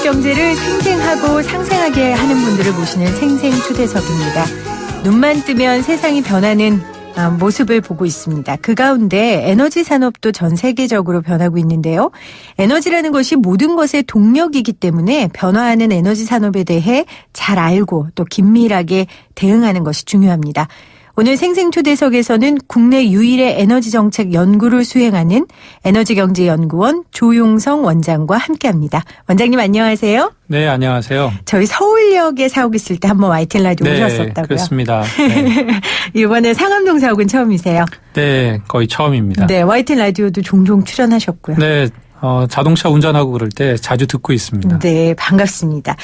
경제를 생생하고 상생하게 하는 분들을 모시는 생생초대석입니다. 눈만 뜨면 세상이 변하는 모습을 보고 있습니다. 그 가운데 에너지 산업도 전 세계적으로 변하고 있는데요. 에너지라는 것이 모든 것의 동력이기 때문에 변화하는 에너지 산업에 대해 잘 알고 또 긴밀하게 대응하는 것이 중요합니다. 오늘 생생초대석에서는 국내 유일의 에너지 정책 연구를 수행하는 에너지경제연구원 조용성 원장과 함께합니다. 원장님 안녕하세요. 네, 안녕하세요. 저희 서울역에 사옥 있을 때 한번 YTN 라디오 오셨었다고요. 그렇습니다. 네. 이번에 상암동 사옥은 처음이세요? 네, 거의 처음입니다. 네, YTN 라디오도 종종 출연하셨고요. 네. 자동차 운전하고 그럴 때 자주 듣고 있습니다. 네, 반갑습니다.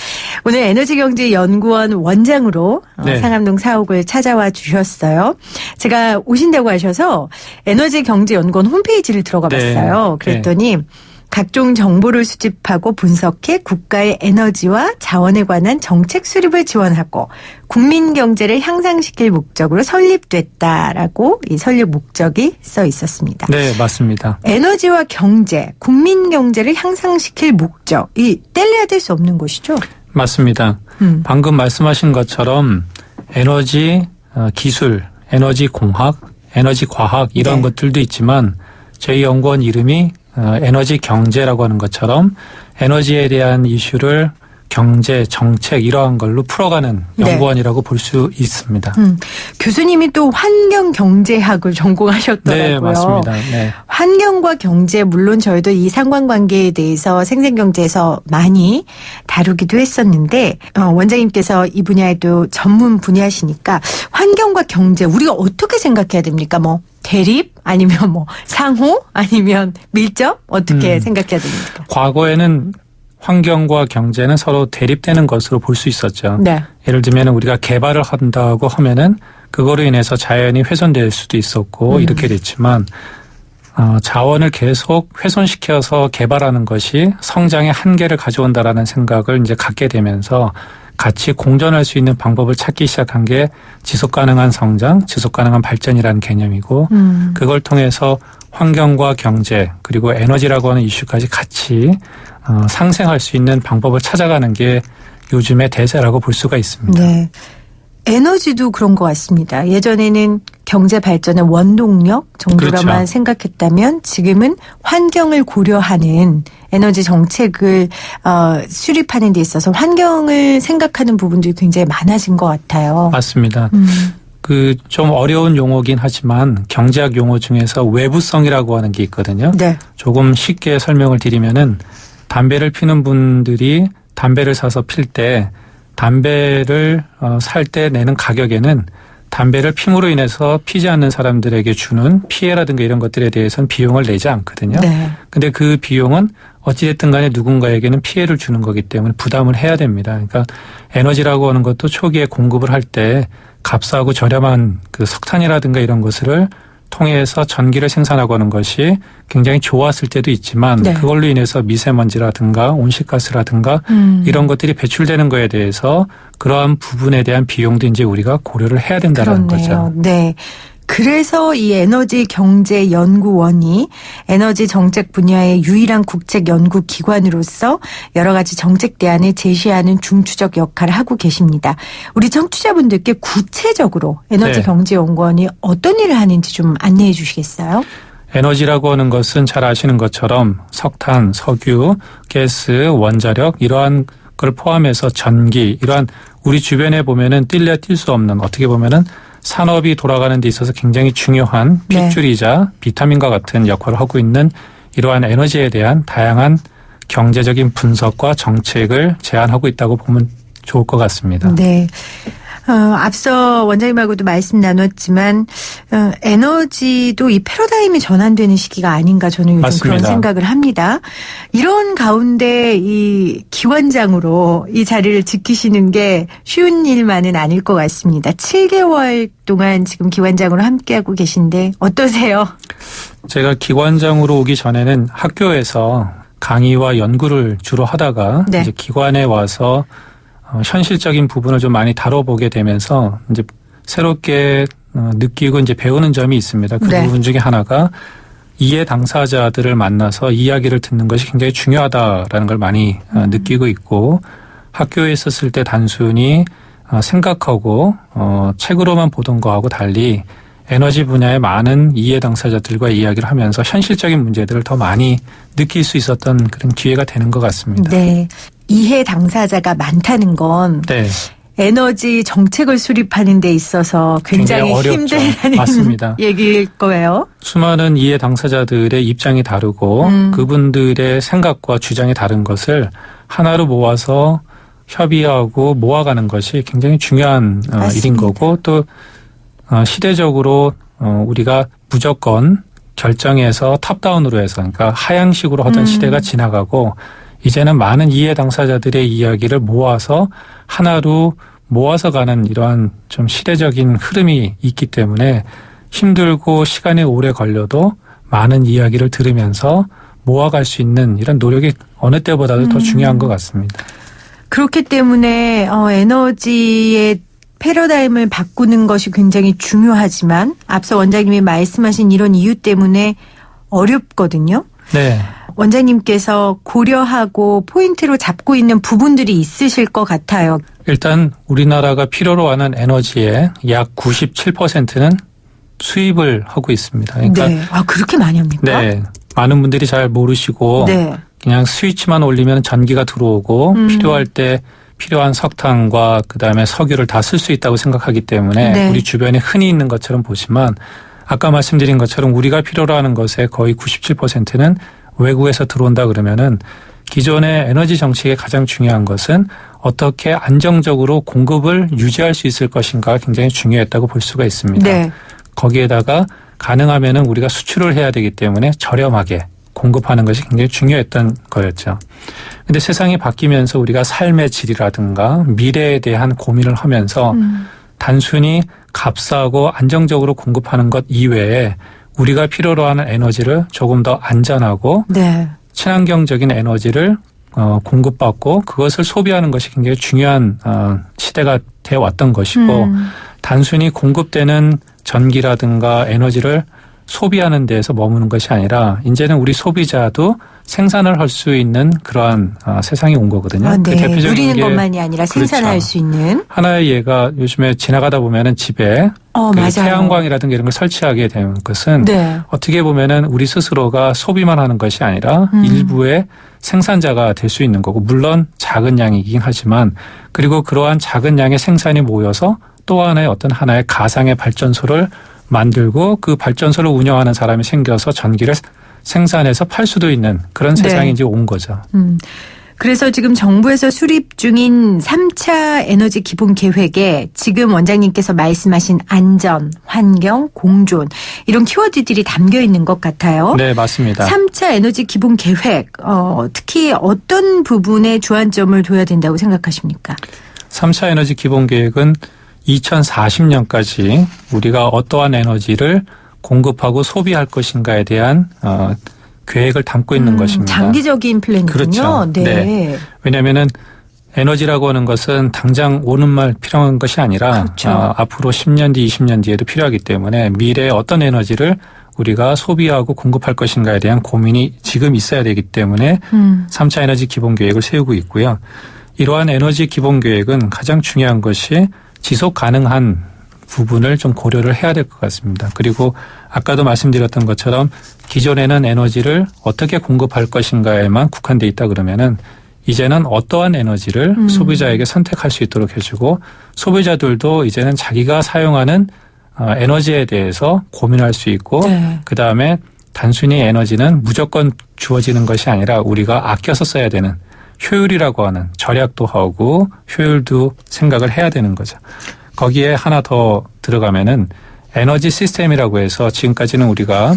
오늘 에너지경제연구원 원장으로 네. 상암동 사옥을 찾아와 주셨어요. 제가 오신다고 하셔서 에너지경제연구원 홈페이지를 들어가 봤어요. 그랬더니 각종 정보를 수집하고 분석해 국가의 에너지와 자원에 관한 정책 수립을 지원하고 국민 경제를 향상시킬 목적으로 설립됐다라고 이 설립 목적이 써 있었습니다. 네, 맞습니다. 에너지와 경제, 국민 경제를 향상시킬 목적, 이 뗄래야 될 수 없는 것이죠? 맞습니다. 방금 말씀하신 것처럼 에너지 기술, 에너지 공학, 에너지 과학 이런 것들도 있지만 저희 연구원 이름이 에너지 경제라고 하는 것처럼 에너지에 대한 이슈를 경제, 정책 이러한 걸로 풀어가는 연구원이라고 볼 수 있습니다. 교수님이 또 환경경제학을 전공하셨더라고요. 네, 맞습니다. 네. 환경과 경제 물론 저희도 이 상관관계에 대해서 생생경제에서 많이 다루기도 했었는데 원장님께서 이 분야에도 전문 분야시니까 환경과 경제 우리가 어떻게 생각해야 됩니까? 뭐 대립 아니면 뭐 상호 아니면 밀접 어떻게 생각해야 됩니까? 과거에는 환경과 경제는 서로 대립되는 것으로 볼 수 있었죠. 네. 예를 들면 우리가 개발을 한다고 하면은 그거로 인해서 자연이 훼손될 수도 있었고 이렇게 됐지만 자원을 계속 훼손시켜서 개발하는 것이 성장의 한계를 가져온다라는 생각을 이제 갖게 되면서 같이 공존할 수 있는 방법을 찾기 시작한 게 지속가능한 성장, 지속가능한 발전이라는 개념이고 그걸 통해서 환경과 경제 그리고 에너지라고 하는 이슈까지 같이 상생할 수 있는 방법을 찾아가는 게 요즘의 대세라고 볼 수가 있습니다. 네. 에너지도 그런 것 같습니다. 예전에는 경제 발전의 원동력 정도로만 그렇죠. 생각했다면 지금은 환경을 고려하는 에너지 정책을 수립하는 데 있어서 환경을 생각하는 부분들이 굉장히 많아진 것 같아요. 맞습니다. 좀 어려운 용어긴 하지만 경제학 용어 중에서 외부성이라고 하는 게 있거든요. 네. 조금 쉽게 설명을 드리면은 담배를 피는 분들이 담배를 사서 필 때 담배를 살 때 내는 가격에는 담배를 핌으로 인해서 피지 않는 사람들에게 주는 피해라든가 이런 것들에 대해서는 비용을 내지 않거든요. 근데 그 비용은 어찌됐든 간에 누군가에게는 피해를 주는 거기 때문에 부담을 해야 됩니다. 그러니까 에너지라고 하는 것도 초기에 공급을 할 때 값싸고 저렴한 그 석탄이라든가 이런 것을 통해서 전기를 생산하고 하는 것이 굉장히 좋았을 때도 있지만 그걸로 인해서 미세먼지라든가 온실가스라든가 이런 것들이 배출되는 거에 대해서 그러한 부분에 대한 비용도 이제 우리가 고려를 해야 된다는 거죠. 네. 그래서 이 에너지경제연구원이 에너지 정책 분야의 유일한 국책 연구기관으로서 여러 가지 정책 대안을 제시하는 중추적 역할을 하고 계십니다. 우리 청취자분들께 구체적으로 에너지경제연구원이 어떤 일을 하는지 좀 안내해 주시겠어요? 에너지라고 하는 것은 잘 아시는 것처럼 석탄, 석유, 가스, 원자력 이러한 걸 포함해서 전기 이러한 우리 주변에 보면은 뛸래야 뛸 수 없는 어떻게 보면은 산업이 돌아가는 데 있어서 굉장히 중요한 핏줄이자 비타민과 같은 역할을 하고 있는 이러한 에너지에 대한 다양한 경제적인 분석과 정책을 제안하고 있다고 보면 좋을 것 같습니다. 네. 앞서 원장님하고도 말씀 나눴지만 에너지도 이 패러다임이 전환되는 시기가 아닌가 저는 요즘 맞습니다. 그런 생각을 합니다. 이런 가운데 이 기관장으로 이 자리를 지키시는 게 쉬운 일만은 아닐 것 같습니다. 7개월 동안 지금 기관장으로 함께하고 계신데 어떠세요? 제가 기관장으로 오기 전에는 학교에서 강의와 연구를 주로 하다가 이제 기관에 와서 현실적인 부분을 좀 많이 다뤄보게 되면서 이제 새롭게 느끼고 이제 배우는 점이 있습니다. 그 부분 중에 하나가 이해 당사자들을 만나서 이야기를 듣는 것이 굉장히 중요하다라는 걸 많이 느끼고 있고 학교에 있었을 때 단순히 생각하고 책으로만 보던 거하고 달리 에너지 분야의 많은 이해 당사자들과 이야기를 하면서 현실적인 문제들을 더 많이 느낄 수 있었던 그런 기회가 되는 것 같습니다. 네. 이해 당사자가 많다는 건 네. 에너지 정책을 수립하는 데 있어서 굉장히 힘들다는 맞습니다. 얘기일 거예요. 수많은 이해 당사자들의 입장이 다르고 그분들의 생각과 주장이 다른 것을 하나로 모아서 협의하고 모아가는 것이 굉장히 중요한 일인 거고 또 시대적으로 우리가 무조건 결정해서 탑다운으로 해서 그러니까 하향식으로 하던 시대가 지나가고 이제는 많은 이해 당사자들의 이야기를 모아서 하나로 모아서 가는 이러한 좀 시대적인 흐름이 있기 때문에 힘들고 시간이 오래 걸려도 많은 이야기를 들으면서 모아갈 수 있는 이런 노력이 어느 때보다도 더 중요한 것 같습니다. 그렇기 때문에 에너지의 패러다임을 바꾸는 것이 굉장히 중요하지만 앞서 원장님이 말씀하신 이런 이유 때문에 어렵거든요. 네. 원장님께서 고려하고 포인트로 잡고 있는 부분들이 있으실 것 같아요. 일단 우리나라가 필요로 하는 에너지의 약 97%는 수입을 하고 있습니다. 그러니까 네. 그렇게 많이 합니까? 네. 많은 분들이 잘 모르시고 네. 그냥 스위치만 올리면 전기가 들어오고 필요할 때 필요한 석탄과 그다음에 석유를 다 쓸 수 있다고 생각하기 때문에 네. 우리 주변에 흔히 있는 것처럼 보지만 아까 말씀드린 것처럼 우리가 필요로 하는 것의 거의 97%는 외국에서 들어온다 그러면은 기존의 에너지 정책의 가장 중요한 것은 어떻게 안정적으로 공급을 유지할 수 있을 것인가가 굉장히 중요했다고 볼 수가 있습니다. 네. 거기에다가 가능하면은 우리가 수출을 해야 되기 때문에 저렴하게 공급하는 것이 굉장히 중요했던 거였죠. 근데 세상이 바뀌면서 우리가 삶의 질이라든가 미래에 대한 고민을 하면서 단순히 값싸고 안정적으로 공급하는 것 이외에 우리가 필요로 하는 에너지를 조금 더 안전하고 네. 친환경적인 에너지를 공급받고 그것을 소비하는 것이 굉장히 중요한 시대가 되어 왔던 것이고 단순히 공급되는 전기라든가 에너지를 소비하는 데에서 머무는 것이 아니라 이제는 우리 소비자도 생산을 할 수 있는 그러한 세상이 온 거거든요. 네. 그 대표적인 누리는 게 것만이 아니라 생산할 그렇죠. 수 있는. 하나의 예가 요즘에 지나가다 보면은 집에 그 맞아요. 태양광이라든가 이런 걸 설치하게 되는 것은 네. 어떻게 보면은 우리 스스로가 소비만 하는 것이 아니라 일부의 생산자가 될 수 있는 거고 물론 작은 양이긴 하지만 그리고 그러한 작은 양의 생산이 모여서 또 하나의 가상의 발전소를 만들고 그 발전소를 운영하는 사람이 생겨서 전기를 생산해서 팔 수도 있는 그런 세상이 이제 온 거죠. 그래서 지금 정부에서 수립 중인 3차 에너지 기본 계획에 지금 원장님께서 말씀하신 안전, 환경, 공존 이런 키워드들이 담겨 있는 것 같아요. 네, 맞습니다. 3차 에너지 기본 계획 특히 어떤 부분에 주안점을 둬야 된다고 생각하십니까? 3차 에너지 기본 계획은 2040년까지 우리가 어떠한 에너지를 공급하고 소비할 것인가에 대한 계획을 담고 있는 것입니다. 장기적인 플랜이군요. 그렇죠. 네. 왜냐하면은 에너지라고 하는 것은 당장 오는 말 필요한 것이 아니라 그렇죠. 앞으로 10년 뒤, 20년 뒤에도 필요하기 때문에 미래에 어떤 에너지를 우리가 소비하고 공급할 것인가에 대한 고민이 지금 있어야 되기 때문에 3차 에너지 기본 계획을 세우고 있고요. 이러한 에너지 기본 계획은 가장 중요한 것이 지속 가능한 부분을 좀 고려를 해야 될 것 같습니다. 그리고 아까도 말씀드렸던 것처럼 기존에는 에너지를 어떻게 공급할 것인가에만 국한돼 있다 그러면은 이제는 어떠한 에너지를 소비자에게 선택할 수 있도록 해주고 소비자들도 이제는 자기가 사용하는 에너지에 대해서 고민할 수 있고 네. 그다음에 단순히 에너지는 무조건 주어지는 것이 아니라 우리가 아껴서 써야 되는 효율이라고 하는 절약도 하고 효율도 생각을 해야 되는 거죠. 거기에 하나 더 들어가면은 에너지 시스템이라고 해서 지금까지는 우리가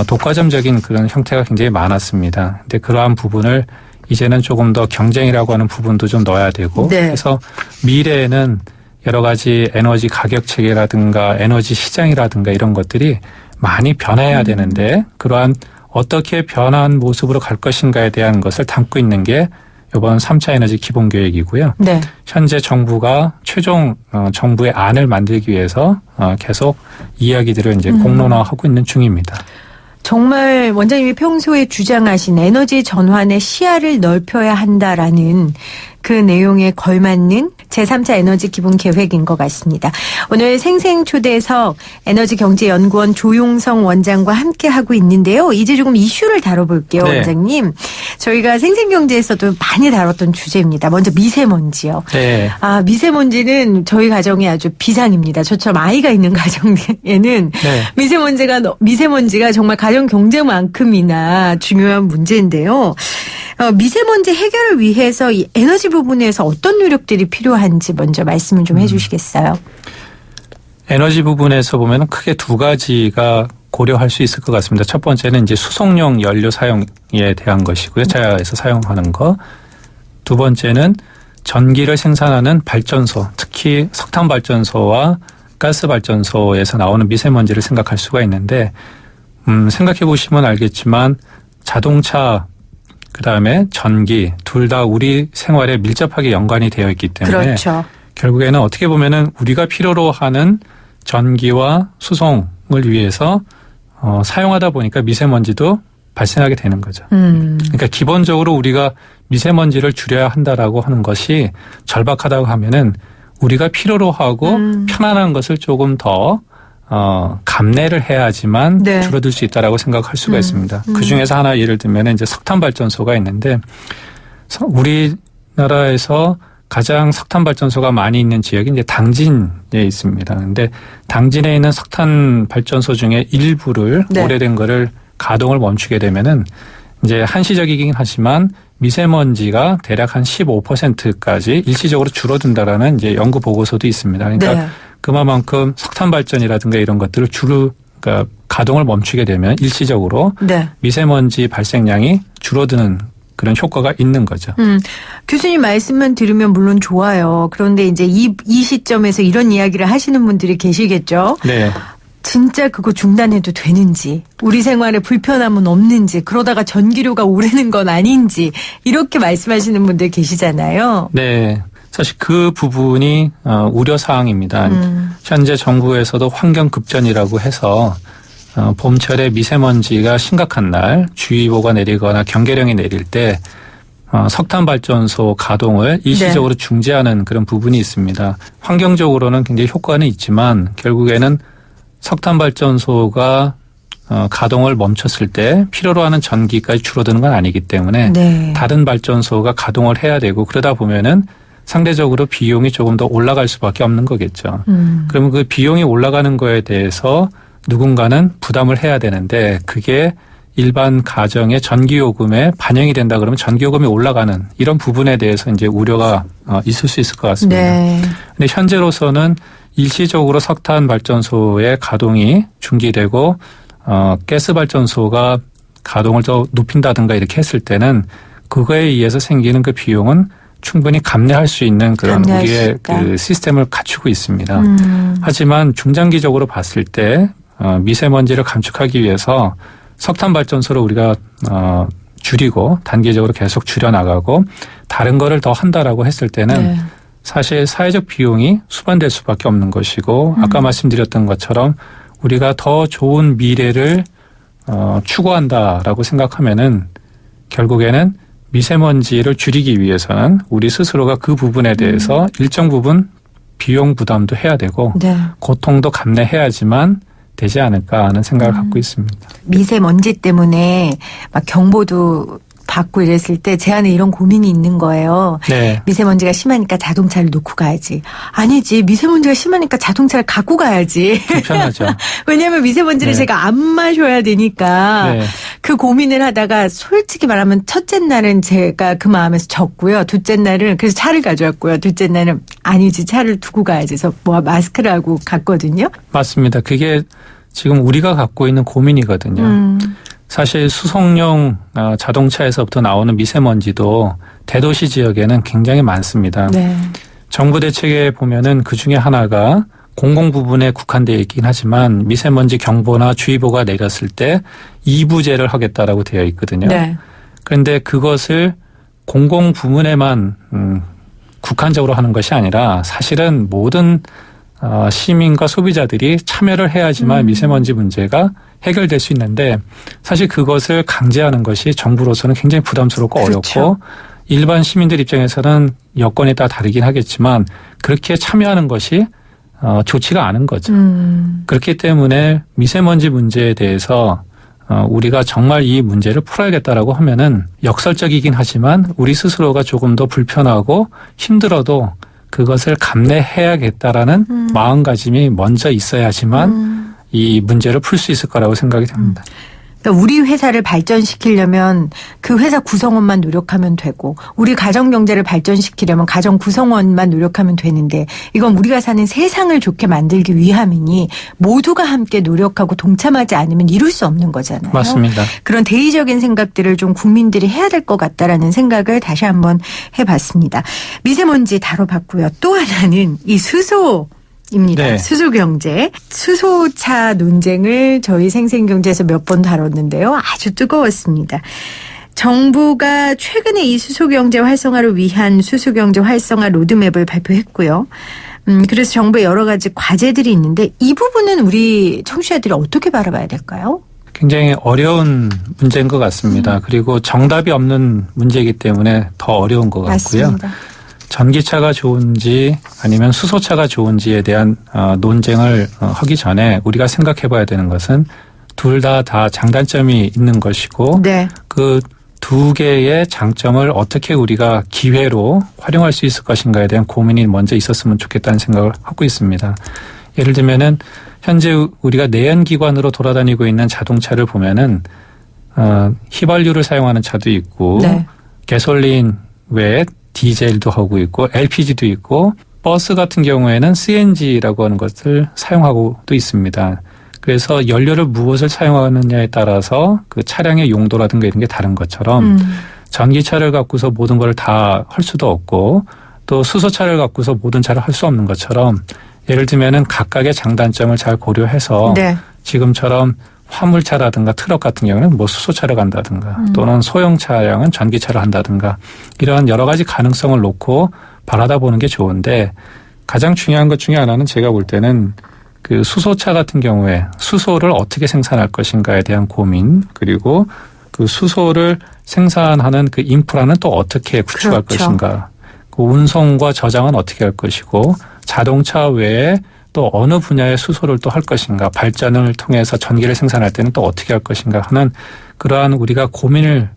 독과점적인 그런 형태가 굉장히 많았습니다. 근데 그러한 부분을 이제는 조금 더 경쟁이라고 하는 부분도 좀 넣어야 되고 네. 그래서 미래에는 여러 가지 에너지 가격 체계라든가 에너지 시장이라든가 이런 것들이 많이 변해야 되는데 그러한 어떻게 변한 모습으로 갈 것인가에 대한 것을 담고 있는 게 이번 3차 에너지 기본 계획이고요. 네. 현재 정부가 최종 정부의 안을 만들기 위해서 계속 이야기들을 이제 공론화하고 있는 중입니다. 정말 원장님이 평소에 주장하신 에너지 전환의 시야를 넓혀야 한다라는 그 내용에 걸맞는 제3차 에너지 기본 계획인 것 같습니다. 오늘 생생초대석 에너지경제연구원 조용성 원장과 함께하고 있는데요. 이제 조금 이슈를 다뤄볼게요. 네. 원장님. 저희가 생생경제에서도 많이 다뤘던 주제입니다. 먼저 미세먼지요. 네. 미세먼지는 저희 가정에 아주 비상입니다. 저처럼 아이가 있는 가정에는 네. 미세먼지가 정말 가정 경제만큼이나 중요한 문제인데요. 미세먼지 해결을 위해서 이 에너지 부분에서 어떤 노력들이 필요한지 먼저 말씀을 좀 해주시겠어요? 에너지 부분에서 보면 크게 두 가지가 고려할 수 있을 것 같습니다. 첫 번째는 이제 수송용 연료 사용에 대한 것이고요. 자야에서 사용하는 거. 두 번째는 전기를 생산하는 발전소, 특히 석탄 발전소와 가스 발전소에서 나오는 미세먼지를 생각할 수가 있는데, 생각해 보시면 알겠지만 자동차 그다음에 전기 둘 다 우리 생활에 밀접하게 연관이 되어 있기 때문에 그렇죠. 결국에는 어떻게 보면은 우리가 필요로 하는 전기와 수송을 위해서 사용하다 보니까 미세먼지도 발생하게 되는 거죠. 그러니까 기본적으로 우리가 미세먼지를 줄여야 한다라고 하는 것이 절박하다고 하면은 우리가 필요로 하고 편안한 것을 조금 더 감내를 해야지만 네. 줄어들 수 있다라고 생각할 수가 있습니다. 그 중에서 하나 예를 들면 이제 석탄 발전소가 있는데 우리나라에서 가장 석탄 발전소가 많이 있는 지역이 이제 당진에 있습니다. 근데 당진에 있는 석탄 발전소 중에 일부를 네. 오래된 거를 가동을 멈추게 되면은 이제 한시적이긴 하지만 미세먼지가 대략 한 15%까지 일시적으로 줄어든다라는 이제 연구 보고서도 있습니다. 그러니까 네. 그만큼 석탄 발전이라든가 이런 것들을 그러니까 가동을 멈추게 되면 일시적으로 네. 미세먼지 발생량이 줄어드는 그런 효과가 있는 거죠. 교수님 말씀만 들으면 물론 좋아요. 그런데 이제 이 시점에서 이런 이야기를 하시는 분들이 계시겠죠. 네. 진짜 그거 중단해도 되는지, 우리 생활에 불편함은 없는지, 그러다가 전기료가 오르는 건 아닌지 이렇게 말씀하시는 분들 계시잖아요. 네. 사실 그 부분이 우려사항입니다. 현재 정부에서도 환경급전이라고 해서 봄철에 미세먼지가 심각한 날 주의보가 내리거나 경계령이 내릴 때 석탄 발전소 가동을 일시적으로 네. 중지하는 그런 부분이 있습니다. 환경적으로는 굉장히 효과는 있지만 결국에는 석탄 발전소가 가동을 멈췄을 때 필요로 하는 전기까지 줄어드는 건 아니기 때문에 네. 다른 발전소가 가동을 해야 되고 그러다 보면은 상대적으로 비용이 조금 더 올라갈 수밖에 없는 거겠죠. 그러면 그 비용이 올라가는 거에 대해서 누군가는 부담을 해야 되는데 그게 일반 가정의 전기요금에 반영이 된다 그러면 전기요금이 올라가는 이런 부분에 대해서 이제 우려가 있을 수 있을 것 같습니다. 네. 근데 현재로서는 일시적으로 석탄 발전소의 가동이 중지되고 가스 발전소가 가동을 더 높인다든가 이렇게 했을 때는 그거에 의해서 생기는 그 비용은 충분히 감내할 수 있는 그런 우리의 그 시스템을 갖추고 있습니다. 하지만 중장기적으로 봤을 때 미세먼지를 감축하기 위해서 석탄 발전소를 우리가 줄이고 단계적으로 계속 줄여나가고 다른 거를 더 한다라고 했을 때는 네. 사실 사회적 비용이 수반될 수밖에 없는 것이고 아까 말씀드렸던 것처럼 우리가 더 좋은 미래를 추구한다라고 생각하면은 결국에는 미세먼지를 줄이기 위해서는 우리 스스로가 그 부분에 대해서 일정 부분 비용 부담도 해야 되고 네. 고통도 감내해야지만 되지 않을까 하는 생각을 갖고 있습니다. 미세먼지 때문에 막 경보도 받고 이랬을 때 제 안에 이런 고민이 있는 거예요. 네. 미세먼지가 심하니까 자동차를 놓고 가야지. 아니지. 미세먼지가 심하니까 자동차를 갖고 가야지. 불편하죠. 왜냐하면 미세먼지를 네. 제가 안 마셔야 되니까 네. 그 고민을 하다가 솔직히 말하면 첫째 날은 제가 그 마음에서 졌고요. 둘째 날은 그래서 차를 가져왔고요. 둘째 날은 아니지. 차를 두고 가야지. 그래서 마스크를 하고 갔거든요. 맞습니다. 그게 지금 우리가 갖고 있는 고민이거든요. 사실 수송용 자동차에서부터 나오는 미세먼지도 대도시 지역에는 굉장히 많습니다. 네. 정부 대책에 보면은 그 중에 하나가 공공 부분에 국한되어 있긴 하지만 미세먼지 경보나 주의보가 내렸을 때 2부제를 하겠다라고 되어 있거든요. 네. 그런데 그것을 공공 부문에만 국한적으로 하는 것이 아니라 사실은 모든 시민과 소비자들이 참여를 해야지만 미세먼지 문제가 해결될 수 있는데 사실 그것을 강제하는 것이 정부로서는 굉장히 부담스럽고 그렇죠. 어렵고 일반 시민들 입장에서는 여건에 따라 다르긴 하겠지만 그렇게 참여하는 것이 좋지가 않은 거죠. 그렇기 때문에 미세먼지 문제에 대해서 우리가 정말 이 문제를 풀어야겠다라고 하면은 역설적이긴 하지만 우리 스스로가 조금 더 불편하고 힘들어도 그것을 감내해야겠다라는 마음가짐이 먼저 있어야지만 이 문제를 풀 수 있을 거라고 생각이 됩니다. 그러니까 우리 회사를 발전시키려면 그 회사 구성원만 노력하면 되고 우리 가정 경제를 발전시키려면 가정 구성원만 노력하면 되는데 이건 우리가 사는 세상을 좋게 만들기 위함이니 모두가 함께 노력하고 동참하지 않으면 이룰 수 없는 거잖아요. 맞습니다. 그런 대의적인 생각들을 좀 국민들이 해야 될 것 같다라는 생각을 다시 한번 해봤습니다. 미세먼지 다뤄봤고요. 또 하나는 이 수소 입니다. 네. 수소 경제. 수소차 논쟁을 저희 생생경제에서 몇 번 다뤘는데요. 아주 뜨거웠습니다. 정부가 최근에 이 수소 경제 활성화를 위한 수소 경제 활성화 로드맵을 발표했고요. 그래서 정부의 여러 가지 과제들이 있는데 이 부분은 우리 청취자들이 어떻게 바라봐야 될까요? 굉장히 어려운 문제인 것 같습니다. 그리고 정답이 없는 문제이기 때문에 더 어려운 것 같고요. 맞습니다. 전기차가 좋은지 아니면 수소차가 좋은지에 대한 논쟁을 하기 전에 우리가 생각해 봐야 되는 것은 둘 다 장단점이 있는 것이고 네. 그 두 개의 장점을 어떻게 우리가 기회로 활용할 수 있을 것인가에 대한 고민이 먼저 있었으면 좋겠다는 생각을 하고 있습니다. 예를 들면은 현재 우리가 내연기관으로 돌아다니고 있는 자동차를 보면은 휘발유를 사용하는 차도 있고 네. 가솔린 외에 디젤도 하고 있고 LPG도 있고 버스 같은 경우에는 CNG라고 하는 것을 사용하고도 있습니다. 그래서 연료를 무엇을 사용하느냐에 따라서 그 차량의 용도라든가 이런 게 다른 것처럼 전기차를 갖고서 모든 걸 다 할 수도 없고 또 수소차를 갖고서 모든 차를 할 수 없는 것처럼 예를 들면은 각각의 장단점을 잘 고려해서 네. 지금처럼 화물차라든가 트럭 같은 경우는 뭐 수소차를 간다든가 또는 소형 차량은 전기차를 한다든가 이런 여러 가지 가능성을 놓고 바라다 보는 게 좋은데 가장 중요한 것 중에 하나는 제가 볼 때는 그 수소차 같은 경우에 수소를 어떻게 생산할 것인가에 대한 고민 그리고 그 수소를 생산하는 그 인프라는 또 어떻게 구축할 그렇죠. 것인가 그 운송과 저장은 어떻게 할 것이고 자동차 외에 또 어느 분야의 수소를 또 할 것인가 발전을 통해서 전기를 생산할 때는 또 어떻게 할 것인가 하는 그러한 우리가 고민을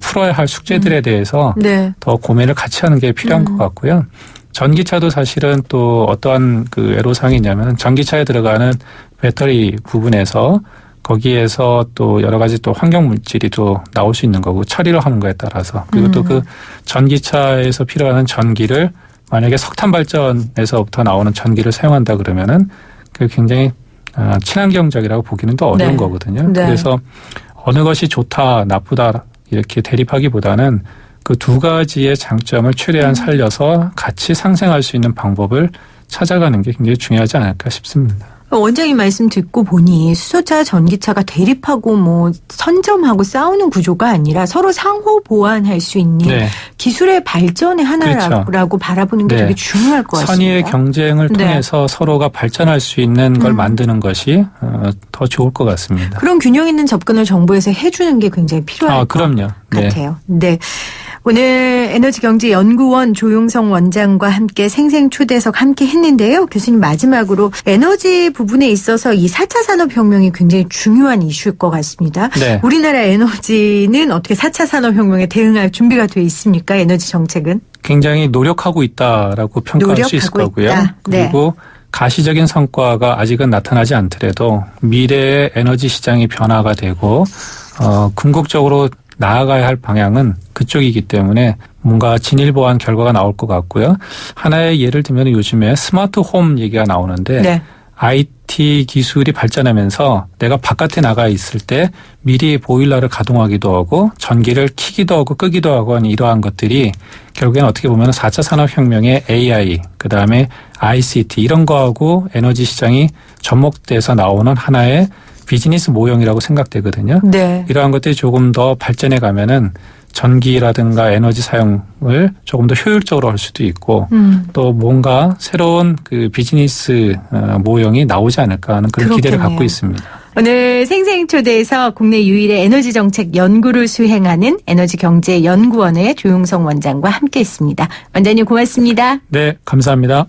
풀어야 할 숙제들에 대해서 네. 더 고민을 같이 하는 게 필요한 것 같고요. 전기차도 사실은 또 어떠한 그 애로사항이 있냐면 전기차에 들어가는 배터리 부분에서 거기에서 또 여러 가지 또 환경 물질이 또 나올 수 있는 거고 처리를 하는 거에 따라서 그리고 또 그 전기차에서 필요한 전기를 만약에 석탄 발전에서부터 나오는 전기를 사용한다 그러면은 그 굉장히 친환경적이라고 보기는 또 어려운 네. 거거든요. 네. 그래서 어느 것이 좋다 나쁘다 이렇게 대립하기보다는 그 두 가지의 장점을 최대한 살려서 같이 상생할 수 있는 방법을 찾아가는 게 굉장히 중요하지 않을까 싶습니다. 원장님 말씀 듣고 보니 수소차, 전기차가 대립하고 뭐 선점하고 싸우는 구조가 아니라 서로 상호 보완할 수 있는 네. 기술의 발전의 하나라고 그렇죠. 바라보는 게 네. 되게 중요할 것 같습니다. 선의의 경쟁을 네. 통해서 서로가 발전할 수 있는 걸 만드는 것이 더 좋을 것 같습니다. 그런 균형 있는 접근을 정부에서 해주는 게 굉장히 필요할 것 그럼요. 네. 같아요. 네. 오늘 에너지경제연구원 조용성 원장과 함께 생생초대석 함께 했는데요. 교수님 마지막으로 에너지 부분에 있어서 이 4차 산업혁명이 굉장히 중요한 이슈일 것 같습니다. 네. 우리나라 에너지는 어떻게 4차 산업혁명에 대응할 준비가 돼 있습니까? 에너지 정책은? 굉장히 노력하고 있다라고 평가할 수 있을 노력하고 거고요. 있다. 네. 그리고 가시적인 성과가 아직은 나타나지 않더라도 미래의 에너지 시장이 변화가 되고 궁극적으로 나아가야 할 방향은 그쪽이기 때문에 뭔가 진일보한 결과가 나올 것 같고요. 하나의 예를 들면 요즘에 스마트 홈 얘기가 나오는데 네. IT 기술이 발전하면서 내가 바깥에 나가 있을 때 미리 보일러를 가동하기도 하고 전기를 켜기도 하고 끄기도 하고 하는 이러한 것들이 결국에는 어떻게 보면 4차 산업혁명의 AI 그다음에 ICT 이런 거하고 에너지 시장이 접목돼서 나오는 하나의 비즈니스 모형이라고 생각되거든요. 네. 이러한 것들이 조금 더 발전해 가면은 전기라든가 에너지 사용을 조금 더 효율적으로 할 수도 있고 또 뭔가 새로운 그 비즈니스 모형이 나오지 않을까 하는 그런 기대를 그렇겠네요. 갖고 있습니다. 오늘 생생초대에서 국내 유일의 에너지 정책 연구를 수행하는 에너지경제연구원의 조용성 원장과 함께했습니다. 원장님 고맙습니다. 네, 감사합니다.